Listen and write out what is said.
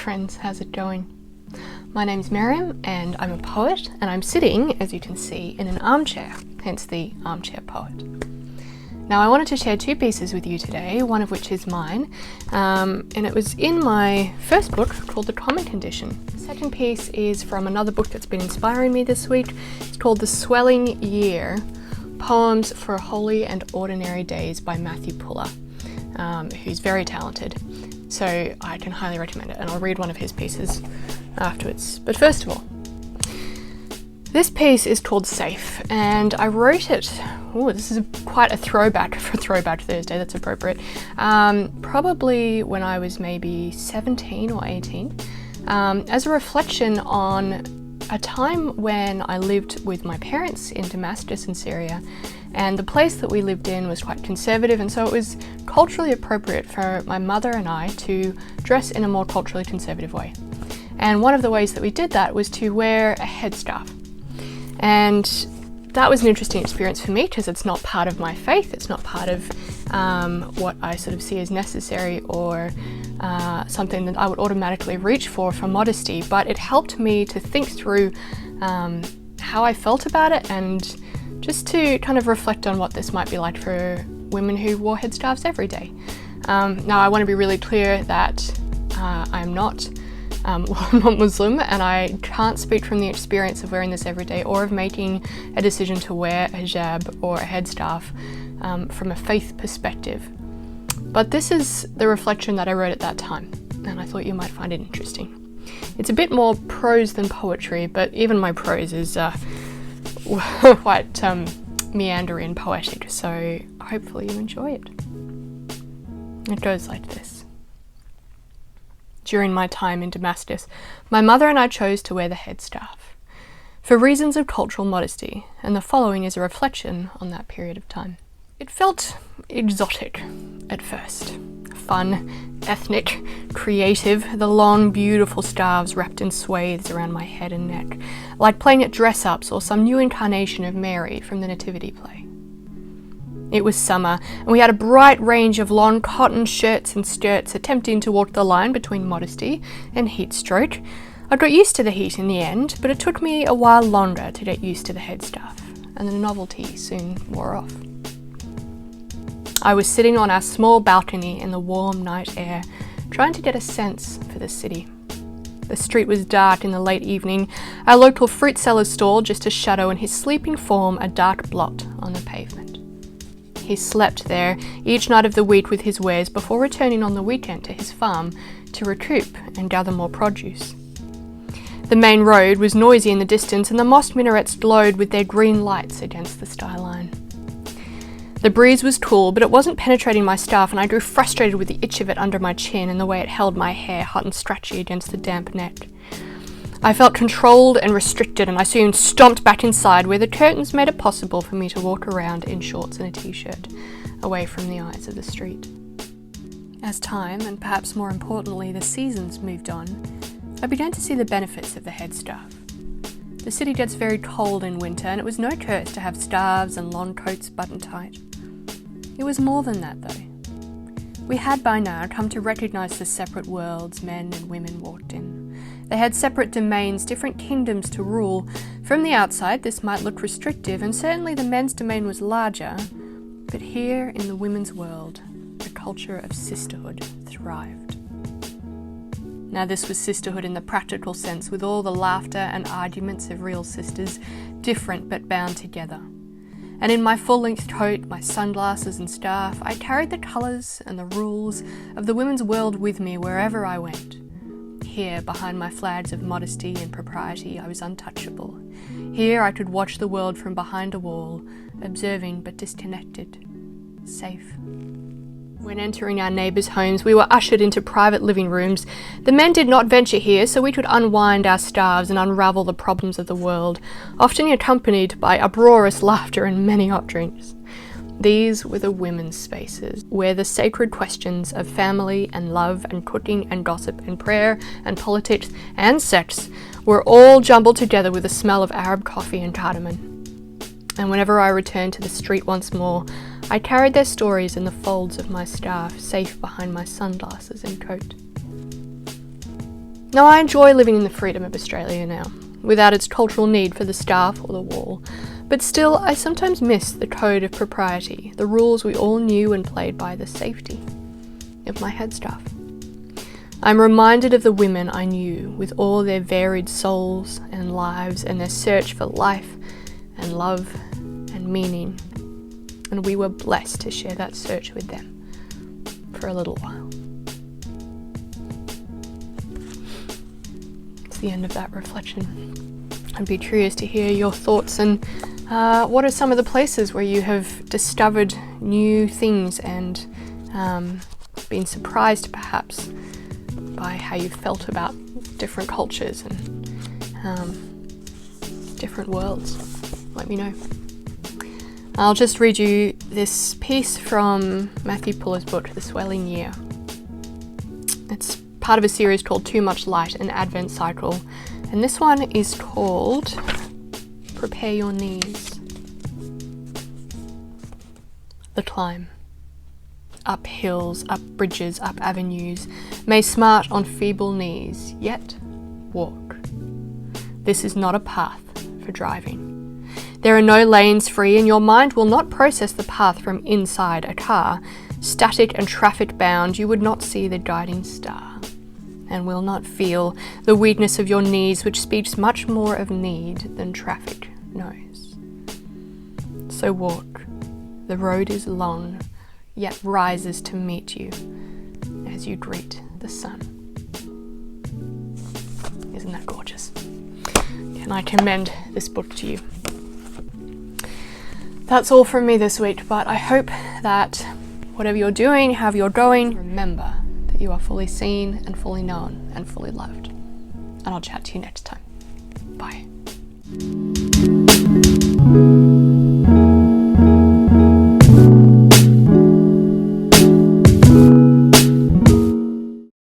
friends, how's it going? My name's Miriam and I'm a poet, and I'm sitting, as you can see, in an armchair, hence the armchair poet. Now I wanted to share two pieces with you today, one of which is mine, and it was in my first book called The Common Condition. The second piece is from another book that's been inspiring me this week. It's called The Swelling Year, Poems for Holy and Ordinary Days by Matthew Puller, who's very talented. So I can highly recommend it, and I'll read one of his pieces afterwards. But first of all, this piece is called Safe, and I wrote it, this is quite a throwback for Throwback Thursday, that's appropriate, probably when I was maybe 17 or 18, as a reflection on a time when I lived with my parents in Damascus in Syria, and the place that we lived in was quite conservative, and so it was culturally appropriate for my mother and I to dress in a more culturally conservative way. And one of the ways that we did that was to wear a headscarf. And that was an interesting experience for me because it's not part of my faith, it's not part of what I sort of see as necessary or something that I would automatically reach for modesty, but it helped me to think through how I felt about it and just to kind of reflect on what this might be like for women who wore headscarves every day. Now I want to be really clear that I'm not Muslim, and I can't speak from the experience of wearing this every day or of making a decision to wear a hijab or a headscarf from a faith perspective. But this is the reflection that I wrote at that time, and I thought you might find it interesting. It's a bit more prose than poetry, but even my prose is quite meandering poetic, so hopefully you enjoy it. It goes like this. During my time in Damascus, my mother and I chose to wear the headscarf for reasons of cultural modesty, and the following is a reflection on that period of time. It felt exotic at first. Fun, ethnic, creative, the long, beautiful scarves wrapped in swathes around my head and neck, like playing at dress-ups or some new incarnation of Mary from the Nativity play. It was summer, and we had a bright range of long cotton shirts and skirts attempting to walk the line between modesty and heat stroke. I got used to the heat in the end, but it took me a while longer to get used to the headscarf, and the novelty soon wore off. I was sitting on our small balcony in the warm night air, trying to get a sense for the city. The street was dark in the late evening, our local fruit seller's stall just a shadow and his sleeping form a dark blot on the pavement. He slept there each night of the week with his wares before returning on the weekend to his farm to recoup and gather more produce. The main road was noisy in the distance, and the mosque minarets glowed with their green lights against the skyline. The breeze was cool, but it wasn't penetrating my scarf, and I grew frustrated with the itch of it under my chin and the way it held my hair hot and scratchy against the damp neck. I felt controlled and restricted, and I soon stomped back inside where the curtains made it possible for me to walk around in shorts and a t-shirt, away from the eyes of the street. As time, and perhaps more importantly the seasons, moved on, I began to see the benefits of the headscarf. The city gets very cold in winter, and it was no curse to have scarves and long coats buttoned tight. It was more than that, though. We had by now come to recognise the separate worlds men and women walked in. They had separate domains, different kingdoms to rule. From the outside, this might look restrictive, and certainly the men's domain was larger, but here in the women's world, the culture of sisterhood thrived. Now this was sisterhood in the practical sense, with all the laughter and arguments of real sisters, different but bound together. And in my full-length coat, my sunglasses and scarf, I carried the colours and the rules of the women's world with me wherever I went. Here, behind my flags of modesty and propriety, I was untouchable. Here I could watch the world from behind a wall, observing but disconnected, safe. When entering our neighbours' homes, we were ushered into private living rooms. The men did not venture here, so we could unwind our scarves and unravel the problems of the world, often accompanied by uproarious laughter and many hot drinks. These were the women's spaces, where the sacred questions of family and love and cooking and gossip and prayer and politics and sex were all jumbled together with the smell of Arab coffee and cardamom. And whenever I returned to the street once more, I carried their stories in the folds of my scarf, safe behind my sunglasses and coat. Now, I enjoy living in the freedom of Australia now, without its cultural need for the staff or the wall, but still I sometimes miss the code of propriety, the rules we all knew and played by, the safety of my headstaff. I'm reminded of the women I knew with all their varied souls and lives and their search for life and love and meaning, and we were blessed to share that search with them for a little while. It's the end of that reflection. I'd be curious to hear your thoughts and what are some of the places where you have discovered new things and been surprised perhaps by how you felt about different cultures and different worlds. Let me know. I'll just read you this piece from Matthew Puller's book, The Swelling Year. It's part of a series called Too Much Light, an Advent Cycle, and this one is called Prepare Your Knees. The climb. Up hills, up bridges, up avenues, may smart on feeble knees, yet walk. This is not a path for driving. There are no lanes free, and your mind will not process the path from inside a car. Static and traffic bound, you would not see the guiding star, and will not feel the weakness of your knees, which speaks much more of need than traffic knows. So walk. The road is long, yet rises to meet you as you greet the sun. Isn't that gorgeous? Can I commend this book to you? That's all from me this week, but I hope that whatever you're doing, however you're going, remember that you are fully seen and fully known and fully loved. And I'll chat to you next time. Bye.